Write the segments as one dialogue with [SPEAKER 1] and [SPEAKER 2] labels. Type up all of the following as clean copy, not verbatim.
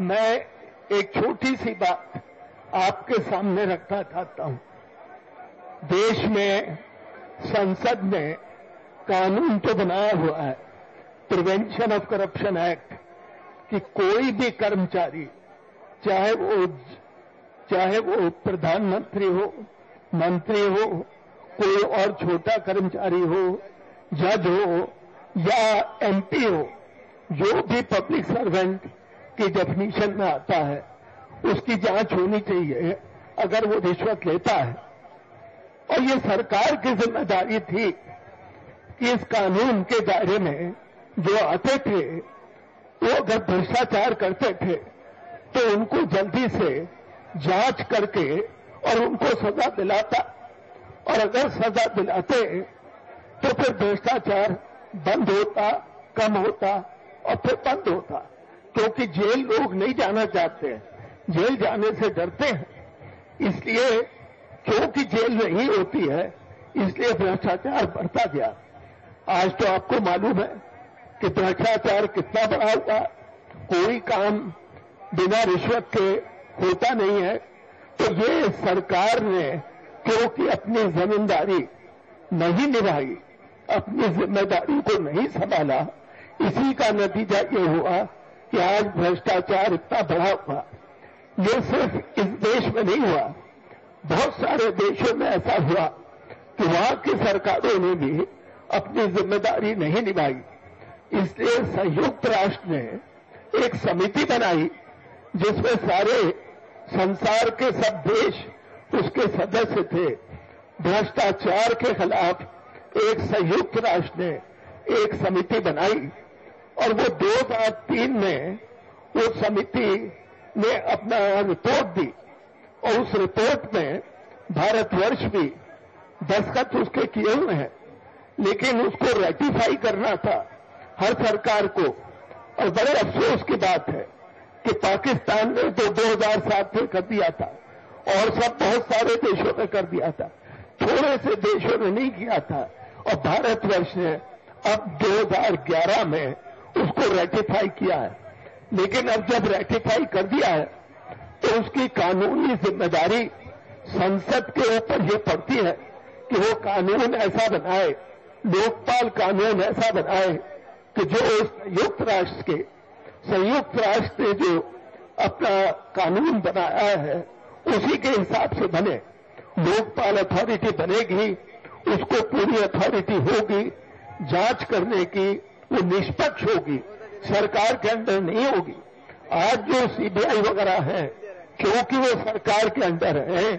[SPEAKER 1] मैं एक छोटी सी बात आपके सामने रखना चाहता हूं। देश में संसद ने कानून तो बनाया हुआ है, प्रिवेंशन ऑफ करप्शन एक्ट, कि कोई भी कर्मचारी, चाहे वो प्रधानमंत्री हो, मंत्री हो, कोई और छोटा कर्मचारी हो, जज हो या एमपी हो, जो भी पब्लिक सर्वेंट की डेफिनेशन में आता है, उसकी जांच होनी चाहिए अगर वो रिश्वत लेता है। और ये सरकार की जिम्मेदारी थी कि इस कानून के दायरे में जो आते थे वो अगर भ्रष्टाचार करते थे तो उनको जल्दी से जांच करके और उनको सजा दिलाता, और अगर सजा दिलाते तो फिर भ्रष्टाचार बंद होता, कम होता और फिर बंद होता। क्योंकि जेल लोग नहीं जाना चाहते हैं, जेल जाने से डरते हैं, इसलिए क्योंकि जेल नहीं होती है इसलिए भ्रष्टाचार बढ़ता गया। आज तो आपको मालूम है कि भ्रष्टाचार कितना बढ़ा हुआ, कोई काम बिना रिश्वत के होता नहीं है। तो ये सरकार ने क्योंकि अपनी जिम्मेदारी नहीं निभाई, अपनी जिम्मेदारी को नहीं संभाला, इसी का नतीजा ये हुआ कि आज भ्रष्टाचार इतना बढ़ा हुआ। ये सिर्फ इस देश में नहीं हुआ, बहुत सारे देशों में ऐसा हुआ कि वहां की सरकारों ने भी अपनी जिम्मेदारी नहीं निभाई। इसलिए संयुक्त राष्ट्र ने एक समिति बनाई जिसमें सारे संसार के सब देश उसके सदस्य थे। भ्रष्टाचार के खिलाफ एक संयुक्त राष्ट्र ने एक समिति बनाई और वो 2003 में वो समिति ने अपना रिपोर्ट दी, और उस रिपोर्ट में भारतवर्ष भी दस्तखत उसके किए हुए हैं, लेकिन उसको रेटिफाई करना था हर सरकार को। और बड़े अफसोस की बात है कि पाकिस्तान ने तो 2007 में कर दिया था और सब बहुत सारे देशों ने कर दिया था, थोड़े से देशों ने नहीं किया था, और भारतवर्ष ने अब 2011 में उसको रेटिफाई किया है। लेकिन अब जब रेटिफाई कर दिया है तो उसकी कानूनी जिम्मेदारी संसद के ऊपर ये पड़ती है कि वो कानून ऐसा बनाए, लोकपाल कानून ऐसा बनाए कि जो संयुक्त राष्ट्र ने जो अपना कानून बनाया है उसी के हिसाब से बने। लोकपाल अथॉरिटी बनेगी, उसको पूरी अथॉरिटी होगी जांच करने की, वो निष्पक्ष होगी, सरकार के अंडर नहीं होगी। आज जो सीबीआई वगैरह है, क्योंकि वो सरकार के अंडर है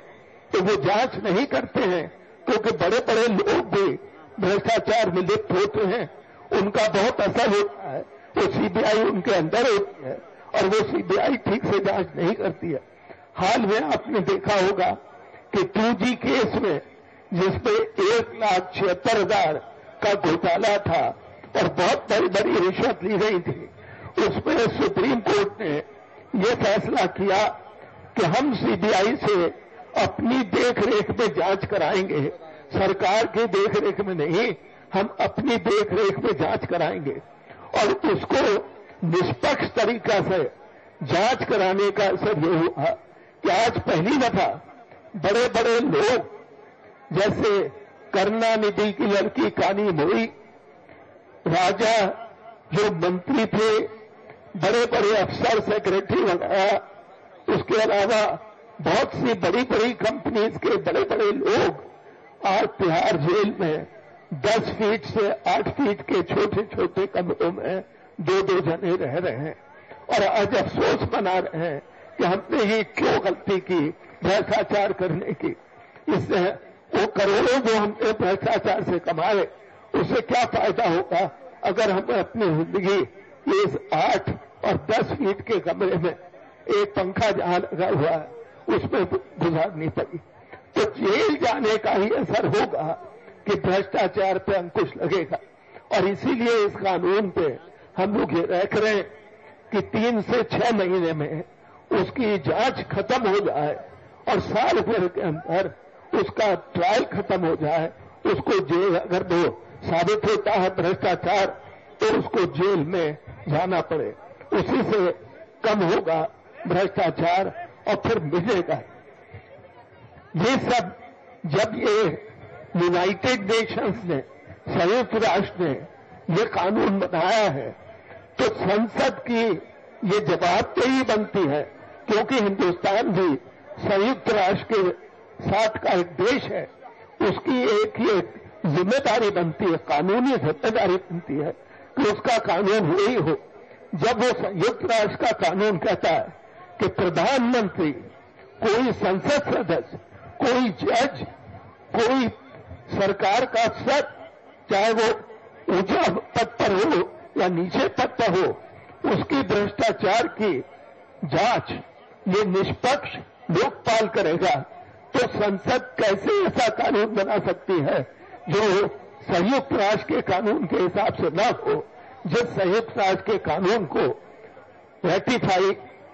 [SPEAKER 1] तो वो जांच नहीं करते हैं, क्योंकि बड़े बड़े लोग भी भ्रष्टाचार में लिप्त होते हैं, उनका बहुत असर होता है, वो सीबीआई उनके अंदर होती है और वो सीबीआई ठीक से जांच नहीं करती है। हाल में आपने देखा होगा कि 2G केस में जिसमें 1,76,000 का घोटाला था और बहुत बड़ी बड़ी रिश्वत ली गई थी, उसमें सुप्रीम कोर्ट ने यह फैसला किया कि हम सीबीआई से अपनी देखरेख में जांच कराएंगे, सरकार की देखरेख में नहीं, हम अपनी देखरेख में जांच कराएंगे। और उसको निष्पक्ष तरीका से जांच कराने का असर ये हुआ कि आज पहली दफा बड़े बड़े लोग, जैसे करुणानिधि की लड़की कानी मोई, राजा जो मंत्री थे, बड़े बड़े अफसर, सेक्रेटरी वगैरह, उसके अलावा बहुत सी बड़ी बड़ी कंपनीज के बड़े बड़े लोग आज तिहाड़ जेल में 10 फीट से 8 फीट के छोटे छोटे कमरों में 2-2 जने रह रहे हैं और आज अफसोस मना रहे हैं कि हमने ये क्यों गलती की भ्रष्टाचार करने की। इससे वो करोड़ों जो हमने भ्रष्टाचार से कमाए उससे क्या फायदा होगा अगर हमें अपनी जिंदगी इस 8 और 10 फीट के कमरे में एक पंखा जहां लगा हुआ है उसमें गुजारनी पड़ी। तो जेल जाने का ही असर होगा कि भ्रष्टाचार पे अंकुश लगेगा। और इसीलिए इस कानून पे हम लोग ये रख रहे हैं कि 3 से 6 महीने में उसकी जांच खत्म हो जाए और साल भर के अंदर उसका ट्रायल खत्म हो जाए। उसको जेल, अगर वो साबित होता है भ्रष्टाचार, तो उसको जेल में जाना पड़े। उसी से कम होगा भ्रष्टाचार और फिर मिलेगा। ये सब जब ये यूनाइटेड नेशंस ने, संयुक्त राष्ट्र ने ये कानून बनाया है तो संसद की ये जवाबदेही बनती है, क्योंकि हिंदुस्तान भी संयुक्त राष्ट्र के साथ का एक देश है, उसकी एक ये जिम्मेदारी बनती है, कानूनी जिम्मेदारी बनती है कि उसका कानून वही हो। जब वो संयुक्त राष्ट्र का कानून कहता है कि प्रधानमंत्री, कोई संसद सदस्य, कोई जज, कोई सरकार का सदस्य, चाहे वो ऊंचा पद पर हो या नीचे पद पर हो, उसकी भ्रष्टाचार की जांच ये निष्पक्ष लोकपाल करेगा, तो संसद कैसे ऐसा कानून बना सकती है जो संयुक्त राष्ट्र के कानून के हिसाब से न हो। जिस संयुक्त राष्ट्र के कानून को रेटिफाई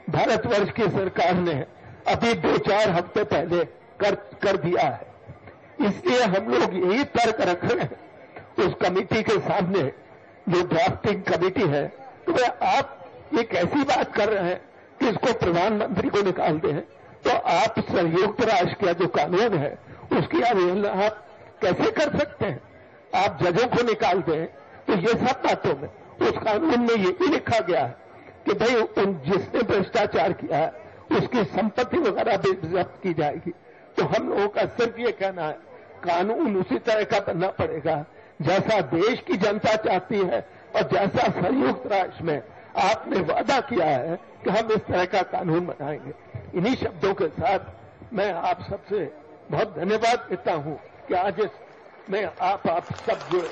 [SPEAKER 1] भारतवर्ष की सरकार ने अभी 2-4 हफ्ते पहले कर दिया है। इसलिए हम लोग यही तर्क रख रहे हैं उस कमेटी के सामने, जो ड्राफ्टिंग कमेटी है, तो भाई आप ये कैसी बात कर रहे हैं कि इसको प्रधानमंत्री को निकाल दें। तो आप संयुक्त राष्ट्र का जो कानून है उसकी अवहेलना आप कैसे कर सकते हैं? आप जजों को निकाल दें। तो ये सब बातों में उस कानून में ये भी लिखा गया है कि भाई जिसने भ्रष्टाचार किया है उसकी संपत्ति वगैरह भी जब्त की जाएगी। तो हम लोगों का सिर्फ ये कहना है, कानून उसी तरह का बनना पड़ेगा जैसा देश की जनता चाहती है और जैसा संयुक्त राष्ट्र में आपने वादा किया है कि हम इस तरह का कानून बनाएंगे। इन्हीं शब्दों के साथ मैं आप सबसे बहुत धन्यवाद देता हूं कि आज मैं आप सब जुड़े।